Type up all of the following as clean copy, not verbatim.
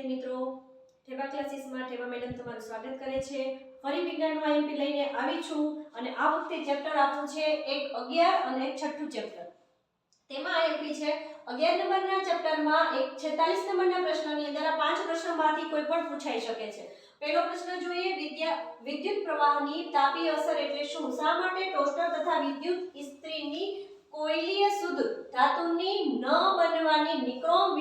વિદ્યાર્થી મિત્રો, ઠેબા ક્લાસીસમાં ઠેબા મેડમ તમારું સ્વાગત કરે છે। ફરી વિજ્ઞાનનું આઈએમપી લઈને આવી છું અને આ વખતે ચેપ્ટર આપણું છે એક 11 અને એક છઠ્ઠું ચેપ્ટર। તેમાં આઈએમપી છે 11 નંબરના ચેપ્ટરમાં એક 46 નંબરના પ્રશ્નની અંદર આ 5 પ્રશ્નોમાંથી કોઈ પણ પૂછાઈ શકે છે। પહેલો પ્રશ્ન જોઈએ, વિદ્યુત પ્રવાહની તાપીય અસર એટલે શું? શા માટે ટોસ્ટર તથા વિદ્યુત ઇસ્ત્રીની કોયલીય શુદ્ધ ધાતુની ન બનવાની નિક્રોમ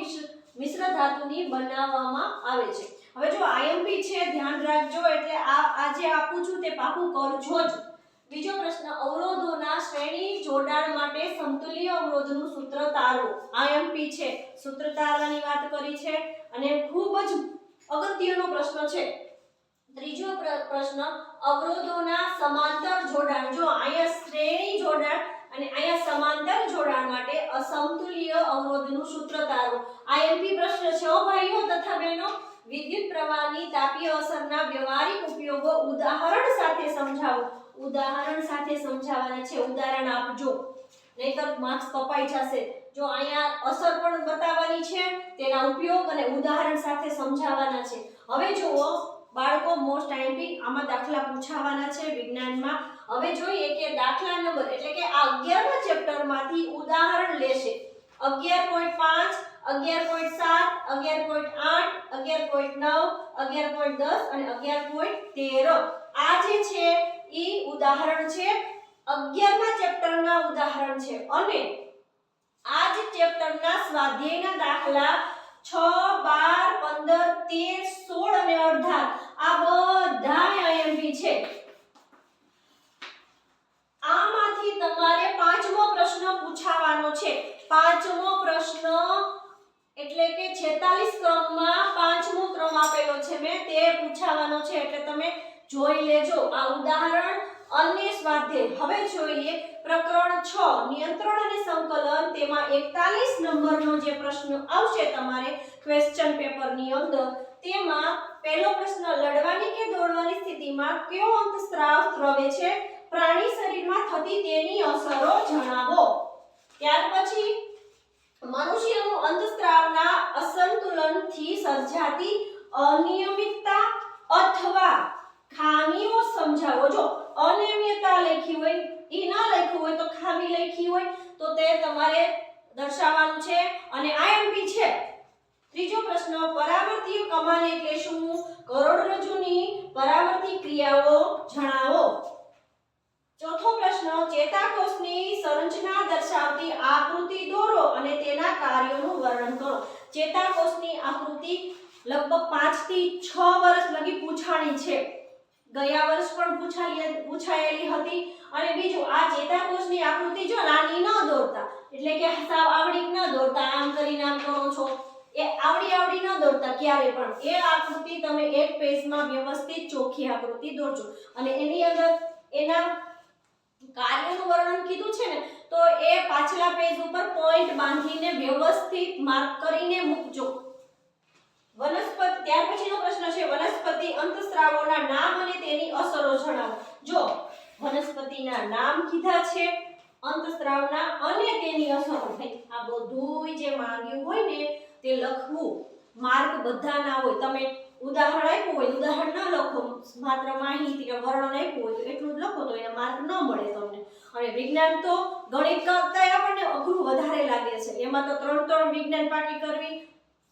મિશ્ર ધાતુની બનાવવામાં આવે છે। હવે જો આઈએમપી છે ધ્યાન રાખજો, એટલે આ જે આપું છું તે પાકું કરજો જ। બીજો પ્રશ્ન, અવરોધોના શ્રેણી જોડાણ માટે સમતુલ્ય અવરોધનું સૂત્ર તારો। આઈએમપી છે, સૂત્ર તારવાની વાત કરી છે અને ખૂબ જ અગત્યનો પ્રશ્ન છે। ત્રીજો પ્રશ્ન, અવરોધોના સમાંતર જોડાણ। જો અહીંયા શ્રેણી જોડાણ અને અહીંયા સમાંતર જોડાણ માટે અસમતુલ્ય અવરોધનું સૂત્ર તારો। આઈએમપી પ્રશ્ન છે ભાઈઓ તથા બહેનો। વિદ્યુત પ્રવાહની તાપીય અસરના વ્યવહારિક ઉપયોગો ઉદાહરણ સાથે સમજાવો। ઉદાહરણ સાથે સમજાવવાના છે, ઉદાહરણ આપજો, નહીતર માર્ક્સ કપાઈ જશે। જો અહીંયા અસર પણ બતાવવાની છે, તેના ઉપયોગ અને ઉદાહરણ સાથે સમજાવવાના છે। હવે જુઓ બાળકો, મોસ્ટ આઈએમપી આમાં દાખલા પૂછાવાના છે વિજ્ઞાનમાં। હવે જોઈએ કે દાખલા નંબર એટલે કે આ 11મા ચેપ્ટરમાંથી ઉદાહરણ લેશે 11.5, 11.7, 11.8, 11.9, 11.10 અને 11.13 આ જે છે ઈ ઉદાહરણ છે 11મા ચેપ્ટરના ઉદાહરણ છે અને આ જ ચેપ્ટરના સ્વાધ્યાયના દાખલા 6, 12, 15, 13, 16 અને 18 આ બધા આઈએમપી છે। આમાંથી તમારે પાંચમો પ્રશ્ન પૂછાવાનો છે। પાંચમો પ્રશ્ન એટલે કે 46 ક્રમમાં પાંચમો ક્રમ આપેલો છે મેં, તે પૂછાવાનો છે, એટલે તમે જોઈ લેજો આ ઉદાહરણ અને સ્વાધ્યાય। હવે જોઈએ પ્રકરણ 6 નિયંત્રણ અને સંકલન। તેમાં 41 નંબરનો જે પ્રશ્ન આવશે તમારે ક્વેશ્ચન પેપરની અંદર, તેમાં પહેલો પ્રશ્ન, લડવાની કે દોડવાની સ્થિતિમાં કયો અંતસ્ત્રાવ દ્રવે છે? પ્રાણી શરીરમાં થતી તેની અસરો જણાવો। ત્યાર પછી મનુષ્યનું અંતસ્ત્રાવના અસંતુલનથી સર્જાતી અનિયમિતતા અથવા ખામીઓ સમજાવો। જો અનિયમિતતા લખી હોય, ઈ ના લખ્યું હોય તો ખામી લખી હોય તો તે તમારે દર્શાવવાનું છે અને આઈએમપી છે। ત્રીજો પ્રશ્ન, પરાવર્તીય કમાન એટલે શું? કરોડરજ્જુની પરાવર્તી ક્રિયાઓ જણાવો। ચોથો પ્રશ્ન, ચેતાકોષની સંરચના દર્શાવતી આકૃતિ દોરો અને તેના કાર્યોનું વર્ણન કરો। ચેતાકોષની આકૃતિ લગભગ 5 થી 6 વર્ષ લગી પૂછાણી છે, ગયા વર્ષ પણ પૂછાયેલી હતી। અને બીજું, આ ચેતાકોષની આકૃતિ જો નાની ન દોરતા, એટલે કે સાવ આવડી ન દોરતા, આમ કરીને આમ કરો છો, એ આવડી ન દોરતા ક્યારે પણ, એ આકૃતિ તમે એક પેજમાં વ્યવસ્થિત ચોખ્ખી આકૃતિ દોરજો અને એની અંદર એના કાર્યોનું વર્ણન કીધું છે ને, તો એ પાછલા પેજ ઉપર પોઈન્ટ બાંધીને વ્યવસ્થિત માર્ક કરીને મૂકજો। વનસ્પતિ, ત્યાર પછીનો પ્રશ્ન છે, વનસ્પતિ અંતસ્ત્રાવોના નામ અને તેની અસરો જણાવો। જો વનસ્પતિના નામ કીધા છે, અંતસ્ત્રાવના અને તેની અસરો, આ બધું જે માંગ્યું હોય ને તે લખવું। માર્ક બધા ના હોય, તમે ઉદાહરણ આપ્યું હોય, ઉદાહરણ ન લખો, માત્ર માહિતી કે વર્ણન આપ્યું હોય તો એટલું જ લખો તો એને માર્ક ન મળે તમને। અને વિજ્ઞાન તો ગણિત કરતા આપણને અઘરું વધારે લાગે છે, એમાં તો 3 વિજ્ઞાન પાકી કરવી,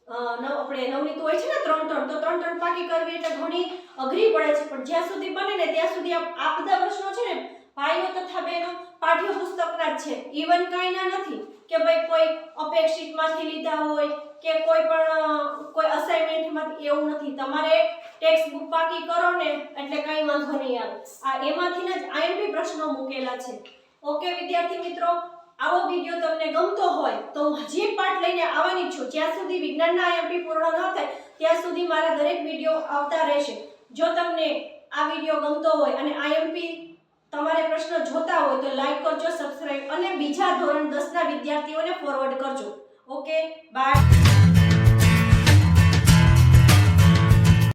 આપણે નવનીત હોય છે ને 3 તો 3 પાકી કરવી એટલે ઘણી અઘરી પડે છે, પણ જ્યાં સુધી બને ને ત્યાં સુધી આ બધા પ્રશ્નો છે ને ભાઈઓ તથા બહેનો પાઠ્યપુસ્તકના જ છે, ઈવન કાંઈના નથી કે ભાઈ કોઈ અપેક્ષિતમાંથી લીધા હોય કે કોઈ અસાઇનમેન્ટમાંથી, એવું નથી। તમારે ટેક્સ્ટ બુક પાકી કરો ને એટલે કાંઈ વાંધો નહીં આવે, આ એમાંથી જ આઈએમપી પ્રશ્નો મૂકેલા છે। ઓકે વિદ્યાર્થી મિત્રો, આવો વિડિયો તમને ગમતો હોય તો હજી એક પાઠ લઈને આવવાની છું। જ્યાં સુધી વિજ્ઞાનના આઈએમપી પૂર્ણ ન થાય ત્યાં સુધી મારા દરેક વિડિયો આવતા રહેશે। જો તમને આ વિડિયો ગમતો હોય અને આઈએમપી તમારે પ્રશ્ન જોતા હોય તો લાઈક કરજો, સબસ્ક્રાઇબ અને બીજા ધોરણ 10 ના વિદ્યાર્થીઓને ફોરવર્ડ કરજો। Okay, by.